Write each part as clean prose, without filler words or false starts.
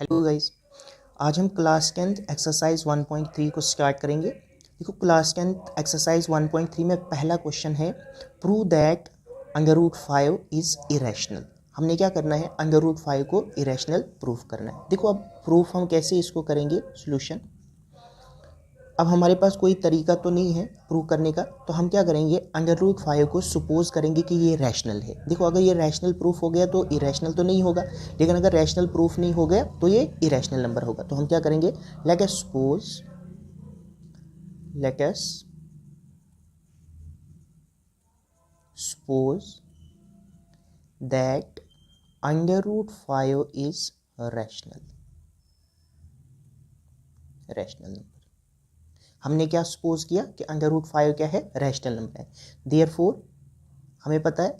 Hello guys, आज हम class 10th exercise 1.3 को स्टार्ट करेंगे। देखो, क्लास 10th एक्सरसाइज 1.3 में पहला क्वेश्चन है prove that under root 5 is irrational. हमने क्या करना है, अंडर रूट 5 को इरेशनल प्रूफ करना है। देखो, अब प्रूफ हम कैसे इसको करेंगे, सोल्यूशन। अब हमारे पास कोई तरीका तो नहीं है प्रूव करने का, तो हम क्या करेंगे, अंडर रूट 5 को सपोज करेंगे कि ये रैशनल है। देखो, अगर ये रैशनल प्रूफ हो गया तो इरेशनल तो नहीं होगा, लेकिन अगर रैशनल प्रूफ नहीं हो गया तो ये इरेशनल नंबर होगा। तो हम क्या करेंगे, let us suppose that under root 5 is rational number. हमने क्या सपोज किया कि अंडर रूट 5 क्या है, रैशनल नंबर है। देयरफॉर हमें पता है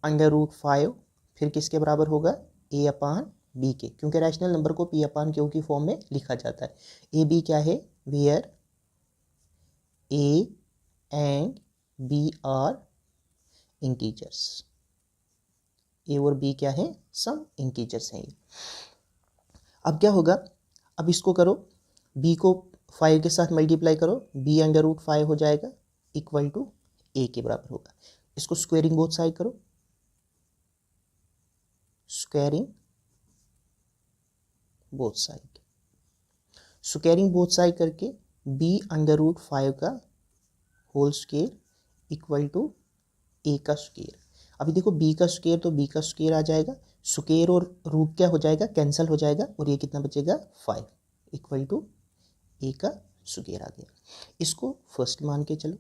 अंडर रूट 5 फिर किसके बराबर होगा, ए अपान बी के, क्योंकि रैशनल नंबर को पी अपान क्यू की फॉर्म में लिखा जाता है। ए बी क्या है, where A and B are integers. A और बी क्या है, सम इंटीजर्स हैं। अब क्या होगा, अब इसको करो, बी को 5 के साथ मल्टीप्लाई करो, बी अंडर रूट 5 हो जाएगा इक्वल टू ए के बराबर होगा। इसको स्क्वेयरिंग बोथ साइड करो, squaring both side, squaring both side करके बी अंडर रूट 5 का होल स्क्वेयर इक्वल टू ए का स्क्वेयर। अभी देखो, बी का स्क्वेयर तो बी का स्क्वेयर आ जाएगा, स्क्वेयर और रूट क्या हो जाएगा, कैंसिल हो जाएगा, और ये कितना बचेगा 5 इक्वल टू ए का स्क्वेयर आ गया। इसको फर्स्ट मान के चलो।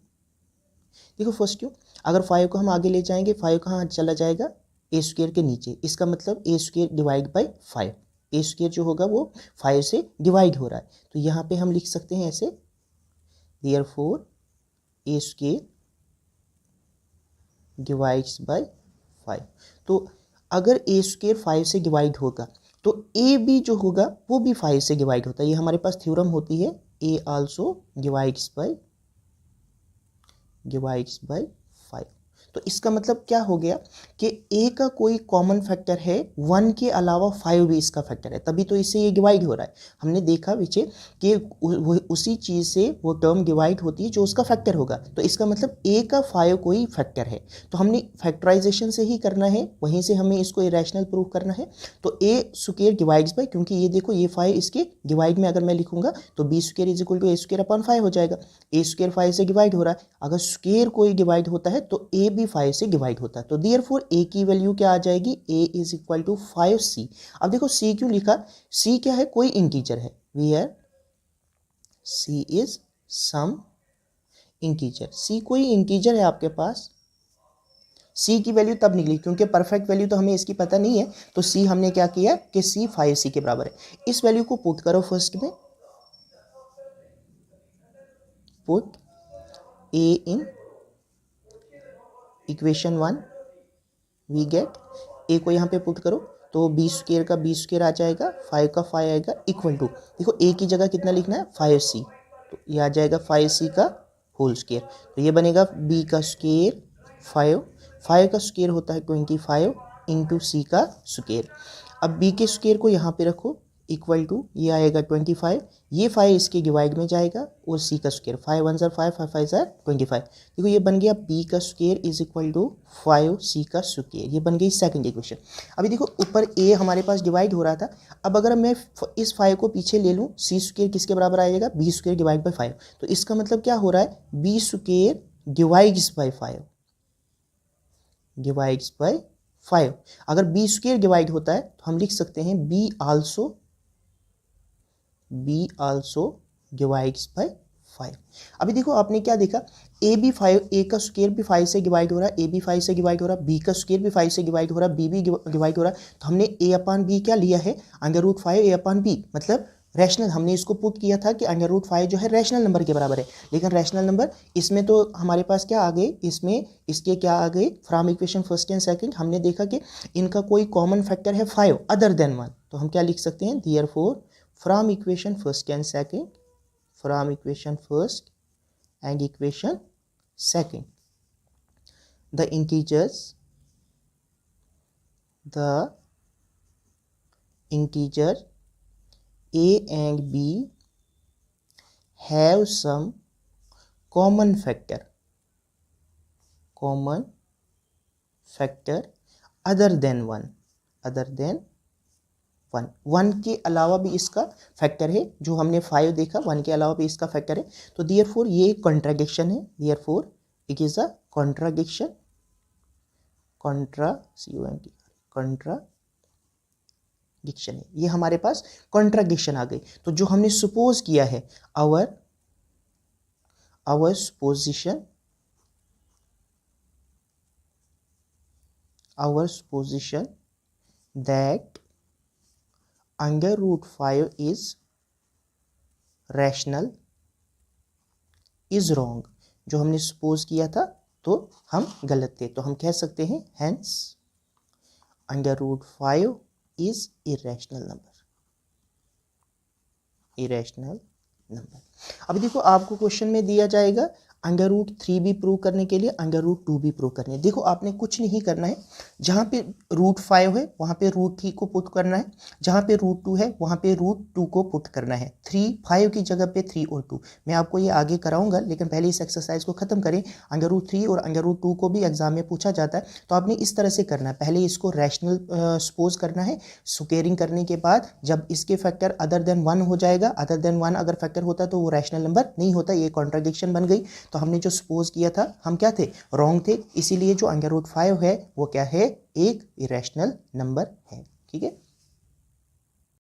देखो फर्स्ट क्यों, अगर 5 को हम आगे ले जाएंगे, 5 कहाँ चला जाएगा, ए स्क्वेयर के नीचे। इसका मतलब A square divide by 5, A square जो होगा वो 5 से डिवाइड हो रहा है। तो यहाँ पे हम लिख सकते हैं ऐसे, देयरफॉर ए स्क्वेयर डिवाइड्स बाय 5। तो अगर ए स्क्वेयर 5 से डिवाइड होगा तो ए बी जो होगा वो भी 5 से डिवाइड होता है। ये हमारे पास थ्योरम होती है, ए आल्सो डिवाइड्स बाय 5। तो इसका मतलब क्या हो गया कि ए का कोई कॉमन फैक्टर है, 1 के अलावा 5 भी इसका फैक्टर है, तभी तो इससे ये डिवाइड हो रहा है। हमने देखा पीछे कि उसी चीज़ से वो टर्म डिवाइड होती है जो उसका फैक्टर होगा। तो इसका मतलब ए का 5 कोई फैक्टर है, तो हमने फैक्टराइजेशन से ही करना है, वहीं से हमें इसको इरेशनल प्रूव करना है। तो ए स्क्वायर डिवाइड्स बाय, क्योंकि ये देखो ये 5 इसके डिवाइड में अगर मैं लिखूंगा तो B square is equal to A square upon 5 हो जाएगा। ए स्क्वायर 5 से डिवाइड हो रहा है, अगर स्क्वायर कोई डिवाइड होता है तो ए भी 5 से डिवाइड होता है। तो देयरफॉर ए की वैल्यू क्या आ जाएगी, ए इज इक्वल टू 5c। अब देखो c क्यों लिखा, c क्या है, कोई इंटीजर है, where c is some integer. c कोई इंटीजर है आपके पास। c की वैल्यू तब निकली क्योंकि परफेक्ट वैल्यू तो हमें इसकी पता नहीं है, तो c हमने क्या किया कि c 5c के बराबर है। इस वैल्यू को पुट करो फर्स्ट में, put a in equation 1, we get A को यहाँ पे पुट करो तो बी स्क्वेयर का बी स्क्वेयर आ जाएगा, 5 का 5 आएगा इक्वल टू, देखो ए की जगह कितना लिखना है 5c, तो ये आ जाएगा 5c का होल स्क्वेयर। तो ये बनेगा बी का स्क्वेयर 5 का स्क्वेयर होता है 25 इंटू सी का स्क्वेयर। अब बी के स्क्वेयर को यहाँ पे रखो इक्वल टू, ये आएगा 25, ये 5 इसके डिवाइड में जाएगा और सी का स्क्वेयर, 5 1 जार 5 5 5 जार 25। देखो ये बन गया बी का स्क्वेयर इज इक्वल टू 5 सी का स्क्वेयर, ये बन गई सेकंड इक्वेशन। अभी देखो ऊपर ए हमारे पास डिवाइड हो रहा था, अब अगर मैं इस 5 को पीछे ले लूँ, सी स्क्वेयर किसके बराबर आएगा, बी स्क्वेयर डिवाइड बाई 5। तो इसका मतलब क्या हो रहा है, B square divides by 5, divides by 5। अगर बी स्क्वेयर डिवाइड होता है तो हम लिख सकते हैं बी आल्सो डिवाइड्स बाई 5। अभी देखो आपने क्या देखा, ए भी 5, ए का स्क्वेयर भी 5 से डिवाइड हो रहा है, ए भी 5 से डिवाइड हो रहा है, बी का स्क्वेयर भी 5 से डिवाइड हो रहा है, बी भी डिवाइड हो रहा है। तो हमने ए अपान बी क्या लिया है, अंडर रूट 5 ए अपान बी, मतलब रैशनल। हमने इसको पुट किया था कि अंडर रूट 5 जो है रैशनल नंबर के बराबर है, लेकिन रैशनल नंबर इसमें तो हमारे पास क्या आ गए, इसमें इसके क्या आ गए, from equation first and second हमने देखा कि इनका कोई कॉमन फैक्टर है 5 अदर देन 1। तो हम क्या लिख सकते हैं, therefore from equation first and second, from equation first and equation second, the integers A and B have some common factor other than 1 1 के अलावा भी इसका फैक्टर है, जो हमने 5 देखा 1 के अलावा भी इसका फैक्टर है। तो देयरफॉर ये कॉन्ट्राडिक्शन है, therefore it is a contradiction है, ये हमारे पास कॉन्ट्राडिक्शन आ गई। तो जो हमने सपोज किया है our supposition that under root 5 is rational is wrong, जो हमने सपोज किया था तो हम गलत थे, तो हम कह सकते हैं hence under root 5 is irrational number. अब देखो आपको क्वेश्चन में दिया जाएगा अंडर रूट 3 भी प्रूव करने के लिए, अंडर रूट 2 भी प्रूव करने। देखो आपने कुछ नहीं करना है, जहाँ पे रूट 5 है वहाँ पे रूट 3 को पुट करना है, जहाँ पे रूट 2 है वहाँ पे रूट 2 को पुट करना है। 5 की जगह पे 3 और 2, मैं आपको ये आगे कराऊंगा, लेकिन पहले इस एक्सरसाइज को खत्म करें। अंडर रूट 3 और अंडर रूट 2 को भी एग्जाम में पूछा जाता है, तो आपने इस तरह से करना है। पहले इसको रैशनल सपोज करना है, स्क्वेयरिंग करने के बाद जब इसके फैक्टर अदर देन 1 हो जाएगा, अदर देन 1 अगर फैक्टर होता तो वो रैशनल नंबर नहीं होता, ये कॉन्ट्राडिक्शन बन गई। तो हमने जो सपोज किया था हम क्या थे, रॉन्ग थे, इसीलिए जो अंडर रूट 5 है वो क्या है, एक इरेशनल नंबर है। ठीक है।